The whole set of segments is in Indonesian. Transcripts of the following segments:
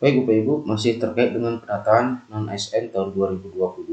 Baik Bapak Ibu, masih terkait dengan pendataan non-ASN tahun 2022.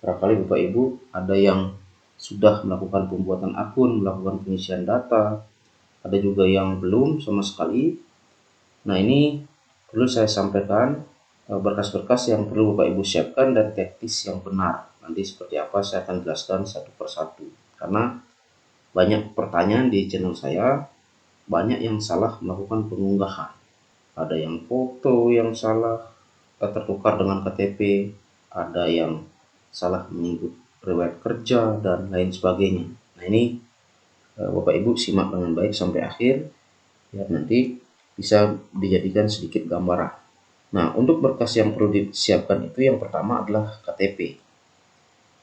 Barangkali Bapak Ibu ada yang sudah melakukan pembuatan akun, melakukan pengisian data, ada juga yang belum sama sekali. Nah, ini perlu saya sampaikan berkas-berkas yang perlu Bapak Ibu siapkan dan teknis yang benar. Nanti seperti apa saya akan jelaskan satu persatu. Karena banyak pertanyaan di channel saya, banyak yang salah melakukan pengunggahan. Ada yang foto yang salah tertukar dengan KTP, ada yang salah menyebut riwayat kerja dan lain sebagainya. Nah, ini Bapak Ibu simak dengan baik sampai akhir ya, nanti bisa dijadikan sedikit gambaran. Nah, untuk berkas yang perlu disiapkan itu yang pertama adalah KTP.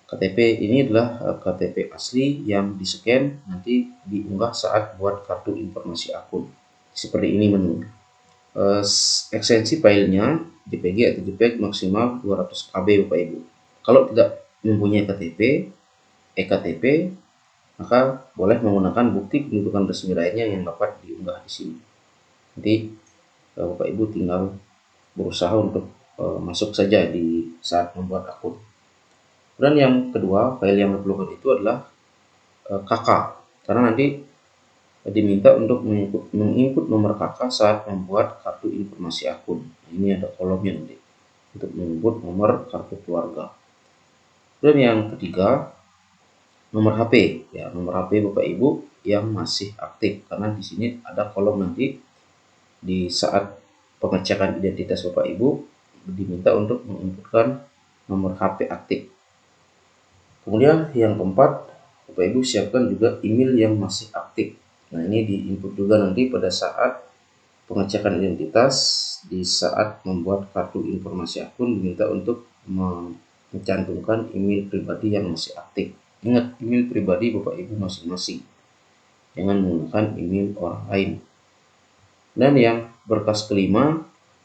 KTP ini adalah KTP asli yang di-scan nanti diunggah saat buat kartu informasi akun. Seperti ini menunya. Ekstensi filenya JPG atau JPEG maksimal 200 KB Bapak Ibu. Kalau tidak mempunyai KTP, eKTP, maka boleh menggunakan bukti kependudukan resmi lainnya yang dapat diunggah di sini. Nanti Bapak Ibu tinggal berusaha untuk masuk saja di saat membuat akun. Dan yang kedua, file yang diperlukan itu adalah KK, karena nanti diminta untuk menginput nomor KK saat membuat kartu informasi akun. Nah, ini ada kolomnya nanti untuk menginput nomor kartu keluarga. Dan yang ketiga, nomor HP ya, nomor HP Bapak Ibu yang masih aktif, karena di sini ada kolom nanti di saat pengecekan identitas Bapak Ibu diminta untuk menginputkan nomor HP aktif. Kemudian yang keempat, Bapak Ibu siapkan juga email yang masih aktif. Nah, ini diinput juga nanti pada saat pengecekan identitas, di saat membuat kartu informasi akun diminta untuk mencantumkan email pribadi yang masih aktif. Ingat, email pribadi Bapak Ibu masing-masing, jangan menggunakan email orang lain. Dan yang berkas kelima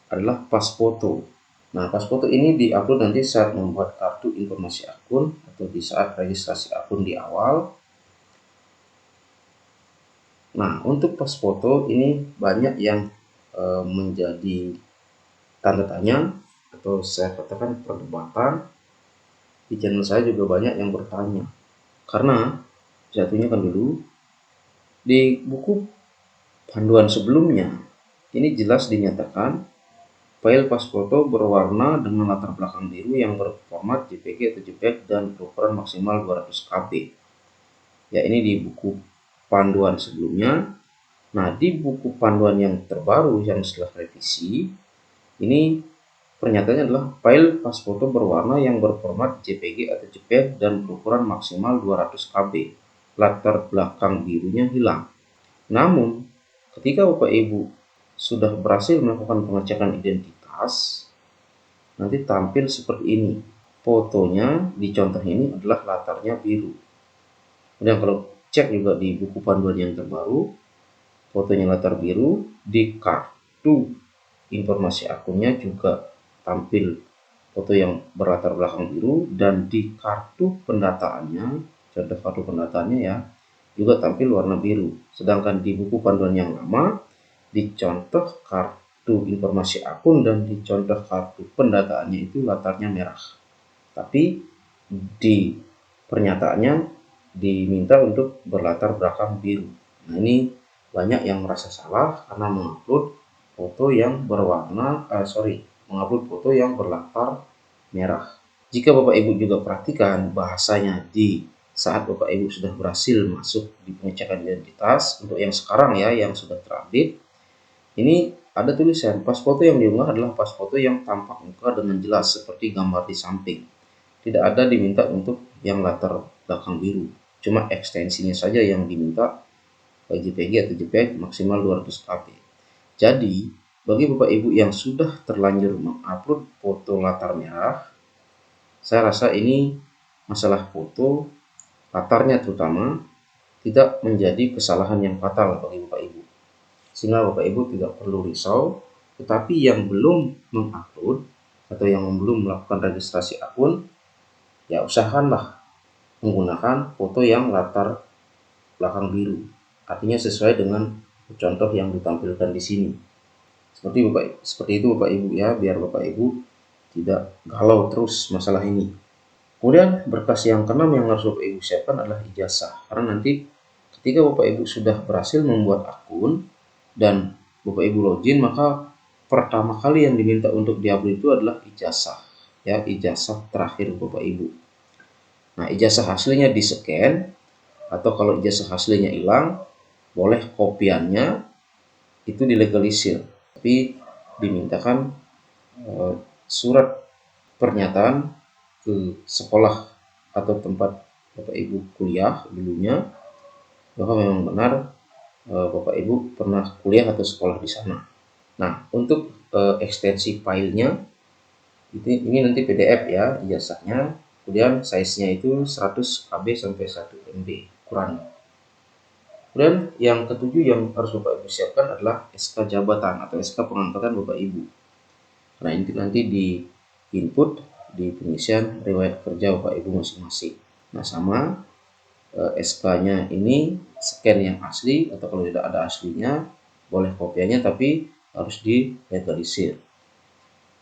adalah pas foto. Nah, pas foto ini diupload nanti saat membuat kartu informasi akun atau di saat registrasi akun di awal. Nah, untuk pas foto ini banyak yang menjadi tanda tanya atau saya katakan perdebatan. Di channel saya juga banyak yang bertanya. Karena saya tunjukkan dulu di buku panduan sebelumnya, ini jelas dinyatakan file pas foto berwarna dengan latar belakang biru yang berformat JPG atau JPEG dan berukuran maksimal 200 KB. Ya, ini di buku panduan sebelumnya. Nah, di buku panduan yang terbaru yang setelah revisi, ini pernyataannya adalah file pas foto berwarna yang berformat JPG atau JPEG dan berukuran maksimal 200 KB. Latar belakang birunya hilang. Namun, ketika Bapak Ibu sudah berhasil melakukan pengecekan identitas, nanti tampil seperti ini. Fotonya di contoh ini adalah latarnya biru. Kemudian kalau cek juga di buku panduan yang terbaru, fotonya latar biru, di kartu informasi akunnya juga tampil foto yang berlatar belakang biru, dan di kartu pendataannya, contoh kartu pendataannya ya, juga tampil warna biru. Sedangkan di buku panduan yang lama, di contoh kartu informasi akun dan di contoh kartu pendataannya itu latarnya merah. Tapi di pernyataannya diminta untuk berlatar belakang biru. Nah, ini banyak yang merasa salah karena mengupload foto yang mengupload foto yang berlatar merah. Jika Bapak Ibu juga perhatikan bahasanya di saat Bapak Ibu sudah berhasil masuk di pengecekan identitas, untuk yang sekarang ya, yang sudah terupdate, ini ada tulisan pas foto yang diunggah adalah pas foto yang tampak muka dengan jelas seperti gambar di samping. Tidak ada diminta untuk yang latar belakang biru, cuma ekstensinya saja yang diminta, JPG atau JPEG maksimal 200 KB. Jadi, bagi Bapak Ibu yang sudah terlanjur mengupload foto latar merah, saya rasa ini masalah foto, latarnya terutama, tidak menjadi kesalahan yang fatal bagi Bapak Ibu. Sehingga Bapak Ibu tidak perlu risau, tetapi yang belum mengupload atau yang belum melakukan registrasi akun, ya usahakanlah menggunakan foto yang latar belakang biru. Artinya sesuai dengan contoh yang ditampilkan di sini. Seperti itu Bapak Ibu ya, biar Bapak Ibu tidak galau terus masalah ini. Kemudian berkas yang keenam yang harus Bapak Ibu siapkan adalah ijazah. Karena nanti ketika Bapak Ibu sudah berhasil membuat akun dan Bapak Ibu login, maka pertama kali yang diminta untuk diupload itu adalah ijazah. Ya, ijazah terakhir Bapak Ibu. Nah, ijazah aslinya di-scan, atau kalau ijazah aslinya hilang, boleh kopiannya itu dilegalisir. Tapi dimintakan surat pernyataan ke sekolah atau tempat Bapak Ibu kuliah dulunya bahwa memang benar Bapak Ibu pernah kuliah atau sekolah di sana. Nah, untuk ekstensi filenya ini nanti PDF ya ijazahnya. Kemudian size-nya itu 100 KB sampai 1 MB ukurannya. Kemudian yang ketujuh yang harus Bapak Ibu siapkan adalah SK jabatan atau SK pengangkatan Bapak Ibu. Nah, ini nanti di input di pengisian riwayat kerja Bapak Ibu masing-masing. Nah, sama SK-nya ini scan yang asli, atau kalau tidak ada aslinya boleh kopiannya tapi harus dilegalisir.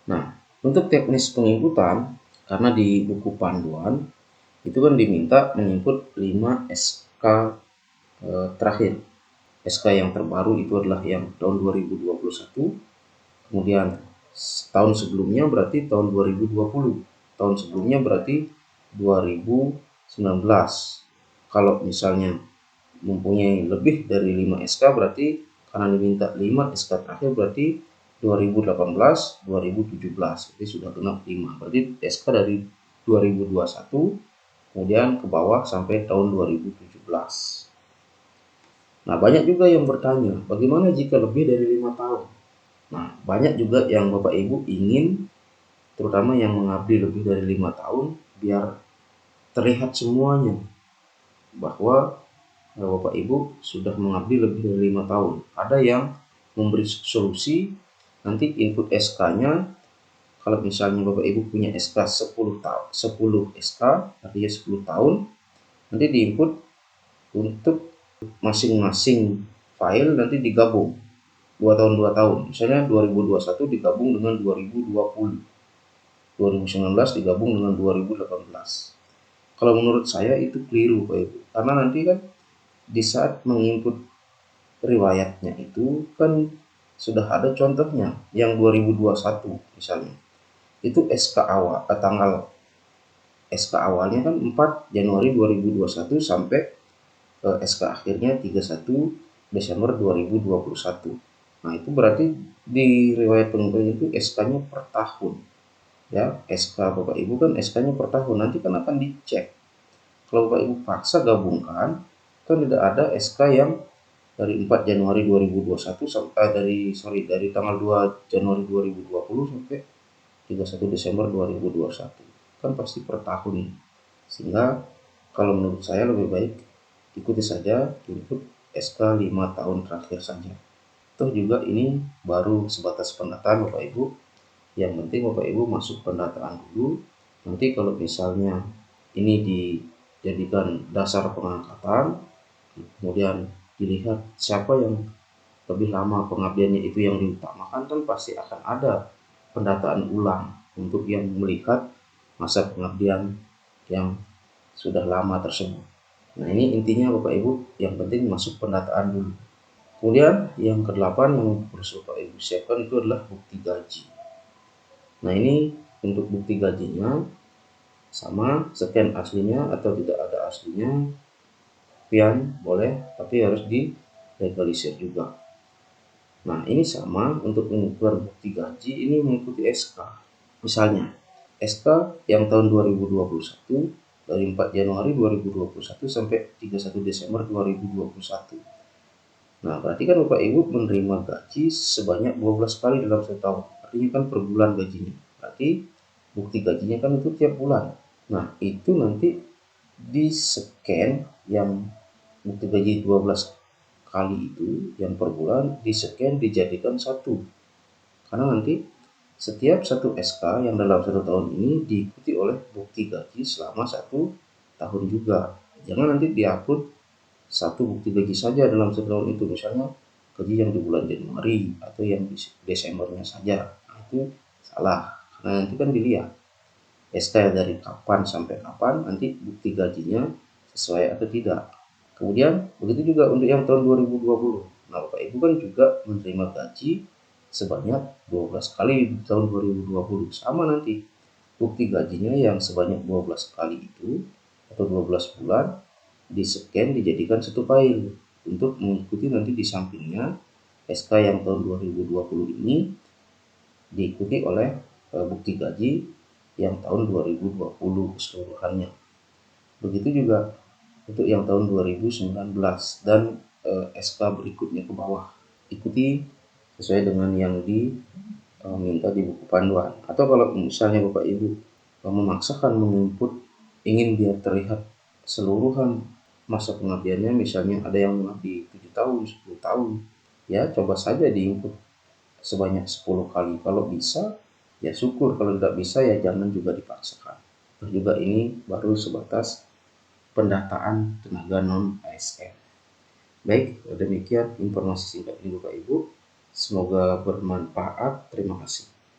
Nah, untuk teknis penginputan, karena di buku panduan itu kan diminta menginput 5 SK terakhir. SK yang terbaru itu adalah yang tahun 2021, kemudian tahun sebelumnya berarti tahun 2020, tahun sebelumnya berarti 2019. Kalau misalnya mempunyai lebih dari 5 SK berarti karena diminta 5 SK terakhir berarti 2018, 2017. Jadi sudah genap 5. Berarti SK dari 2021 kemudian ke bawah sampai tahun 2017. Nah, banyak juga yang bertanya, bagaimana jika lebih dari 5 tahun? Nah, banyak juga yang Bapak Ibu ingin, terutama yang mengabdi lebih dari 5 tahun, biar terlihat semuanya bahwa Bapak Ibu sudah mengabdi lebih dari 5 tahun. Ada yang memberi solusi, nanti input SK-nya, kalau misalnya Bapak Ibu punya SK 10 tahun, 10 SK, artinya 10 tahun, nanti diinput untuk masing-masing file nanti digabung 2 tahun 2 tahun. Misalnya 2021 digabung dengan 2020. 2019 digabung dengan 2018. Kalau menurut saya itu keliru Pak Ibu. Karena nanti kan di saat menginput riwayatnya itu kan sudah ada contohnya yang 2021 misalnya. Itu SK awal tanggal SK awalnya kan 4 Januari 2021 sampai SK akhirnya 31 Desember 2021. Nah, itu berarti di riwayat penginputan itu SK-nya per tahun. Ya, SK Bapak Ibu kan SK-nya per tahun. Nanti kan akan dicek. Kalau Bapak Ibu paksa gabungkan, kan tidak ada SK yang dari 4 Januari 2021 sampai dari tanggal 2 Januari 2020 sampai 31 Desember 2021. Kan pasti per tahun. Sehingga kalau menurut saya lebih baik ikuti saja input SK 5 tahun terakhir saja. Toh juga ini baru sebatas pendataan Bapak Ibu. Yang penting Bapak Ibu masuk pendataan dulu. Nanti kalau misalnya ini dijadikan dasar pengangkatan, kemudian dilihat siapa yang lebih lama pengabdiannya itu yang diutamakan, kan pasti akan ada pendataan ulang untuk yang melihat masa pengabdian yang sudah lama tersebut. Nah, ini intinya Bapak Ibu, yang penting masuk pendataan dulu. Kemudian yang kedelapan yang harus Bapak Ibu siapkan itu adalah bukti gaji. Nah, ini untuk bukti gajinya sama scan aslinya atau tidak ada aslinya, kopian boleh tapi harus dilegalisir juga. Nah, ini sama untuk mengukur bukti gaji, ini mengikuti SK. Misalnya SK yang tahun 2021 dari 4 Januari 2021 sampai 31 Desember 2021. Nah, berarti kan Bapak Ibu menerima gaji sebanyak 12 kali dalam setahun. Artinya kan per bulan gajinya. Berarti bukti gajinya kan itu tiap bulan. Nah, itu nanti di-scan yang bukti gaji 12 kali itu yang per bulan di-scan dijadikan satu. Karena nanti setiap satu SK yang dalam 1 tahun ini diikuti oleh bukti gaji selama 1 tahun juga. Jangan nanti diupload 1 bukti gaji saja dalam 1 tahun itu. Misalnya gaji yang di bulan Januari atau yang di Desembernya saja. Nah, itu salah, karena nanti kan dilihat SK dari kapan sampai kapan, nanti bukti gajinya sesuai atau tidak. Kemudian begitu juga untuk yang tahun 2020. Nah, Bapak Ibu kan juga menerima gaji sebanyak 12 kali di tahun 2020. Sama nanti bukti gajinya yang sebanyak 12 kali itu atau 12 bulan di-scan dijadikan satu file untuk mengikuti nanti di sampingnya SK yang tahun 2020 ini diikuti oleh bukti gaji yang tahun 2020 keseluruhannya. Begitu juga untuk yang tahun 2019 dan SK berikutnya ke bawah. Ikuti sesuai dengan yang diminta di buku panduan. Atau kalau misalnya Bapak Ibu memaksakan menginput ingin biar terlihat keseluruhan masa pengabdiannya, misalnya ada yang mengabdi 7 tahun, 10 tahun, ya coba saja diinput sebanyak 10 kali. Kalau bisa ya syukur, kalau tidak bisa ya jangan juga dipaksakan. Terus juga ini baru sebatas pendataan tenaga non ASN. Baik, demikian informasi singkat ini Bapak Ibu. Semoga bermanfaat. Terima kasih.